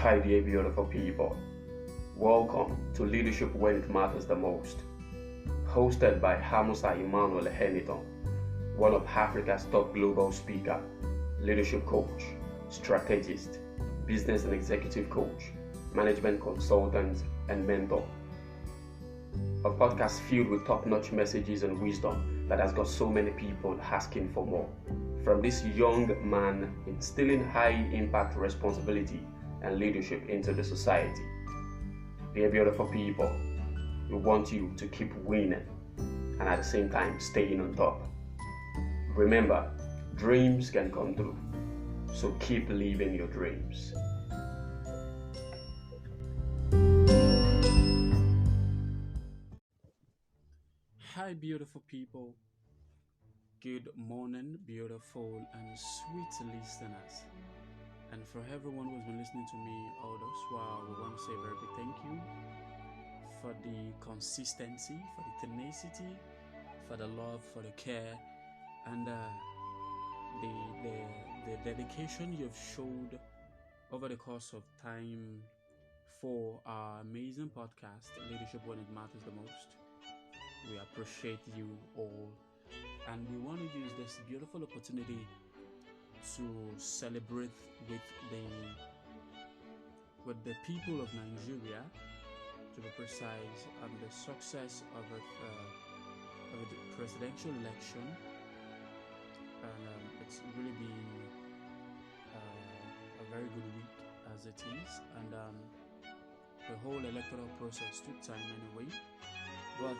Hi there, beautiful people. Welcome to Leadership When It Matters the Most, hosted by Hamusa Emmanuel Heniton, one of Africa's top global speaker, leadership coach, strategist, business and executive coach, management consultant, and mentor. A podcast filled with top-notch messages and wisdom that has got so many people asking for more. From this young man instilling high-impact responsibility and leadership into the society. Dear beautiful people, we want you to keep winning and at the same time staying on top. Remember, dreams can come true, so keep living your dreams. Hi, beautiful people. Good morning, beautiful and sweet listeners. And for everyone who's been listening to me all this while, we want to say a very big thank you for the consistency, for the tenacity, for the love, for the care, and the dedication you've showed over the course of time for our amazing podcast, Leadership When It Matters the Most. We appreciate you all, and we want to use this beautiful opportunity to celebrate with the people of Nigeria, to be precise, on the success of the presidential election. And it's really been a very good week as it is, and the whole electoral process took time anyway, but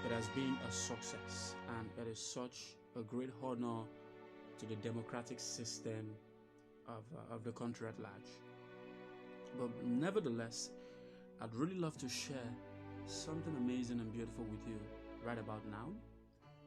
it has been a success, and it is such a great honor to the democratic system of the country at large. But nevertheless, I'd really love to share something amazing and beautiful with you right about now.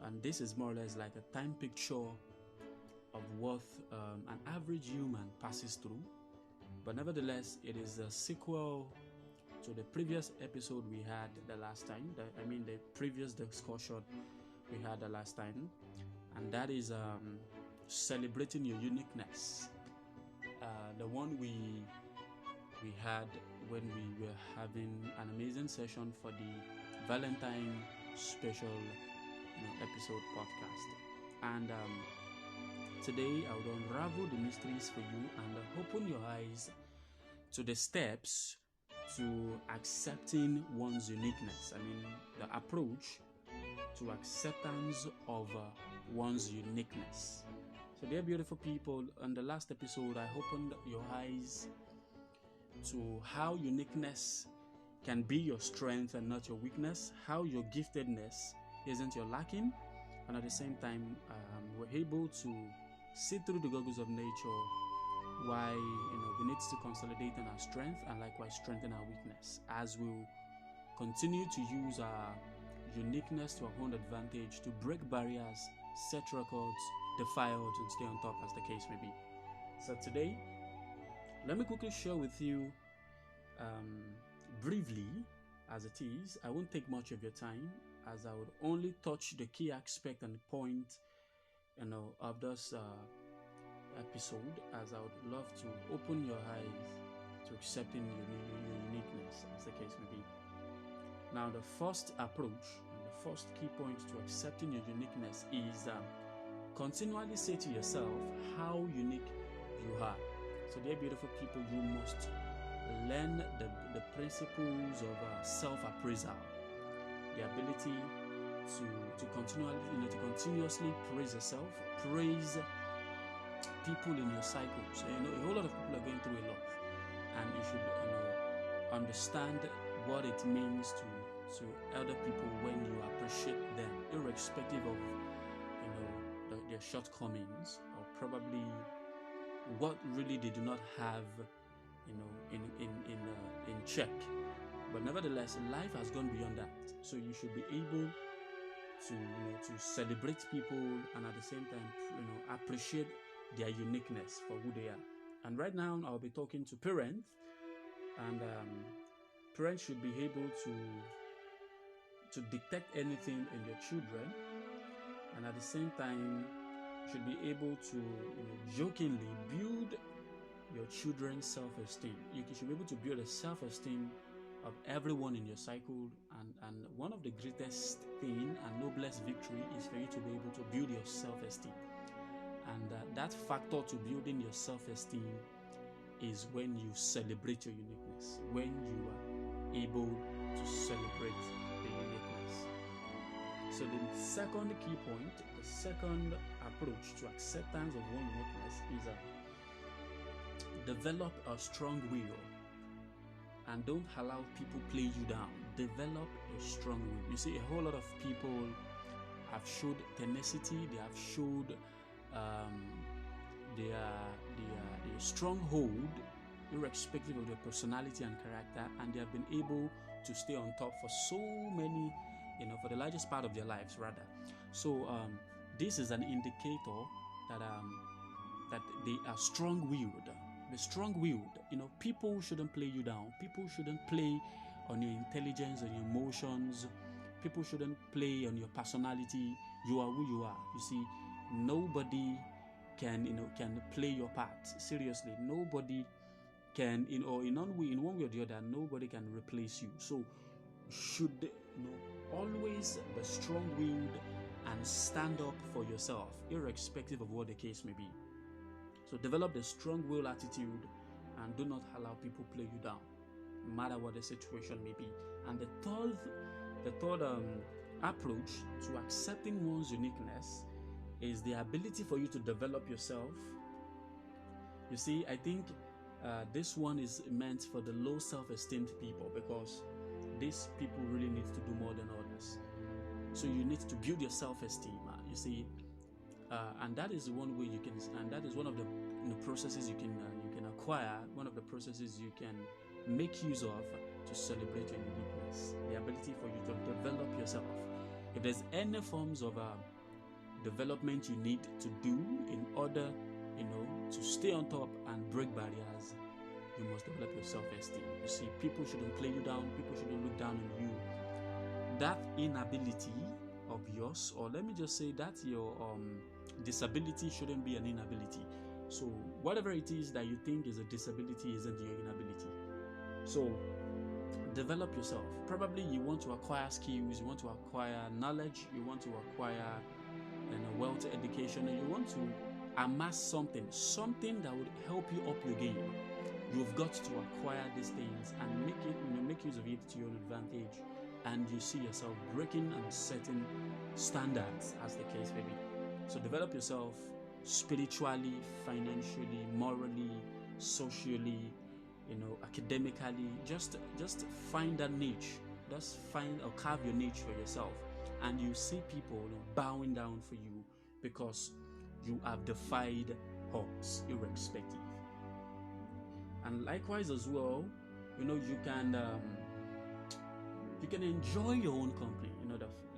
And this is more or less like a time picture of what an average human passes through. But nevertheless, it is a sequel to the previous episode we had the last time. The previous discussion we had the last time. And that is celebrating your uniqueness. The one we had when we were having an amazing session for the Valentine special episode podcast. And today I will unravel the mysteries for you and open your eyes to the steps to accepting one's uniqueness. The approach to acceptance of one's uniqueness. So, dear beautiful people, on the last episode, I opened your eyes to how uniqueness can be your strength and not your weakness, how your giftedness isn't your lacking, and at the same time, we're able to see through the goggles of nature why we need to consolidate on our strength and likewise strengthen our weakness as we continue to use our uniqueness to our own advantage to break barriers, set records, defy odds, and stay on top, as the case may be. So today, let me quickly share with you briefly as it is. I won't take much of your time, as I would only touch the key aspect and point of this episode, as I would love to open your eyes to accepting your uniqueness, as the case may be. Now, the first approach and the first key point to accepting your uniqueness is continually say to yourself how unique you are. So, dear beautiful people, you must learn the principles of self-appraisal, the ability to continuously praise yourself, praise people in your cycles. A whole lot of people are going through a lot, and you should understand what it means to other people when you appreciate them, irrespective of their shortcomings, or probably what really they do not have in check. But nevertheless, life has gone beyond that, so you should be able to celebrate people and at the same time appreciate their uniqueness for who they are. And right now I'll be talking to parents, and parents should be able to detect anything in their children, and at the same time should be able to jokingly build your children's self-esteem. You should be able to build a self-esteem of everyone in your cycle, and one of the greatest thing and noblest victory is for you to be able to build your self-esteem. And that factor to building your self-esteem is when you celebrate your uniqueness, when you are able to celebrate the uniqueness. So the second key point, the second approach to acceptance of one uniqueness is develop a strong will, and don't allow people play you down. Develop a strong will. You see, a whole lot of people have showed tenacity, they have showed their stronghold, irrespective of their personality and character, and they have been able to stay on top for so many, for the largest part of their lives, rather. So this is an indicator that they are strong-willed. Be strong-willed. People shouldn't play you down. People shouldn't play on your intelligence and your emotions. People shouldn't play on your personality. You are who you are. You see, nobody can play your part. Seriously, nobody can, in one way or the other, nobody can replace you. So should always be strong-willed and stand up for yourself, irrespective of what the case may be. So develop the strong-will attitude and do not allow people play you down, no matter what the situation may be. And the third approach to accepting one's uniqueness is the ability for you to develop yourself. You see, I think this one is meant for the low self-esteemed people, because these people really need to do more than others. So you need to build your self-esteem. You see, and that is one way you can, and that is one of the processes you can acquire. One of the processes you can make use of to celebrate your uniqueness. The ability for you to develop yourself. If there's any forms of development you need to do in order, to stay on top and break barriers, you must develop your self-esteem. You see, people shouldn't play you down. People shouldn't look down on you. That inability of yours, or let me just say that your disability shouldn't be an inability. So whatever it is that you think is a disability isn't your inability. So develop yourself. Probably you want to acquire skills, you want to acquire knowledge, you want to acquire wealth, education, and you want to amass something that would help you up your game. You've got to acquire these things and make use of it to your advantage, and you see yourself breaking and setting standards, as the case may be. So develop yourself spiritually, financially, morally, socially, academically. Just find that niche. Just find or carve your niche for yourself, and you see people bowing down for you because you have defied odds, irrespective. And likewise as well, you can enjoy your own company.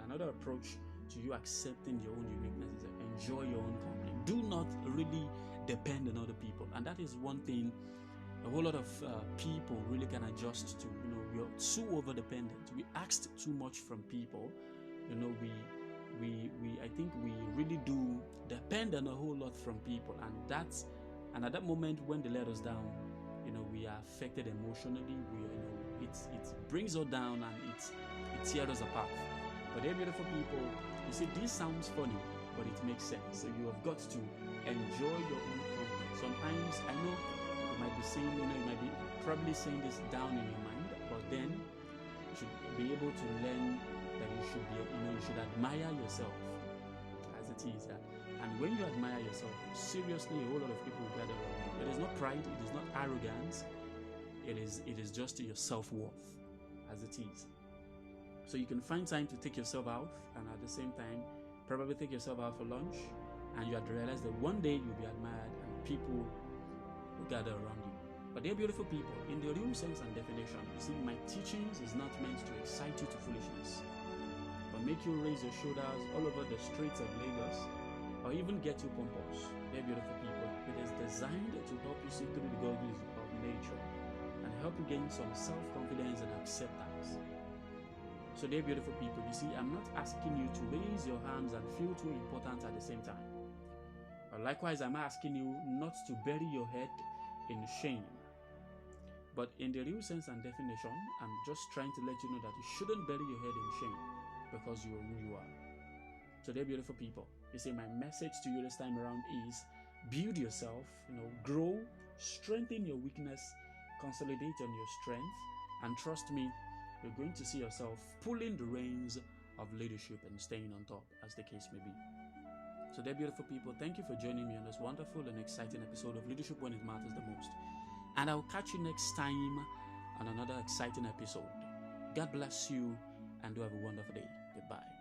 Another approach to you accepting your own uniqueness is enjoy your own company. Do not really depend on other people, and that is one thing a whole lot of people really can adjust to. We are too over dependent. We asked too much from people. I think we really do depend on a whole lot from people, and at that moment when they let us down, we are affected emotionally. It brings us down, and it tears us apart. But they're beautiful people. You see, this sounds funny, but it makes sense. So you have got to enjoy your own company. Sometimes I know you might be saying, you might be probably saying this down in your mind, but then you should be able to learn that you should admire yourself as it is. And when you admire yourself, seriously, a whole lot of people will gather around you. It is not pride, it is not arrogance, it is just your self-worth as it is. So you can find time to take yourself out, and at the same time, probably take yourself out for lunch, and you have to realize that one day you'll be admired and people will gather around you. But they're beautiful people in the real sense and definition. You see, my teachings is not meant to excite you to foolishness, but make you raise your shoulders all over the streets of Lagos, or even get you pompous. They're beautiful people. It is designed to help you see through the goggles of nature and help you gain some self-confidence and acceptance. So they're beautiful people. You see, I'm not asking you to raise your hands and feel too important at the same time. Likewise, I'm asking you not to bury your head in shame. But in the real sense and definition, I'm just trying to let you know that you shouldn't bury your head in shame because you are who you are. So they're beautiful people. You see, my message to you this time around is build yourself, grow, strengthen your weakness, consolidate on your strength, and trust me, you're going to see yourself pulling the reins of leadership and staying on top, as the case may be. So they're beautiful people. Thank you for joining me on this wonderful and exciting episode of Leadership When It Matters the Most. And I'll catch you next time on another exciting episode. God bless you and do have a wonderful day. Goodbye.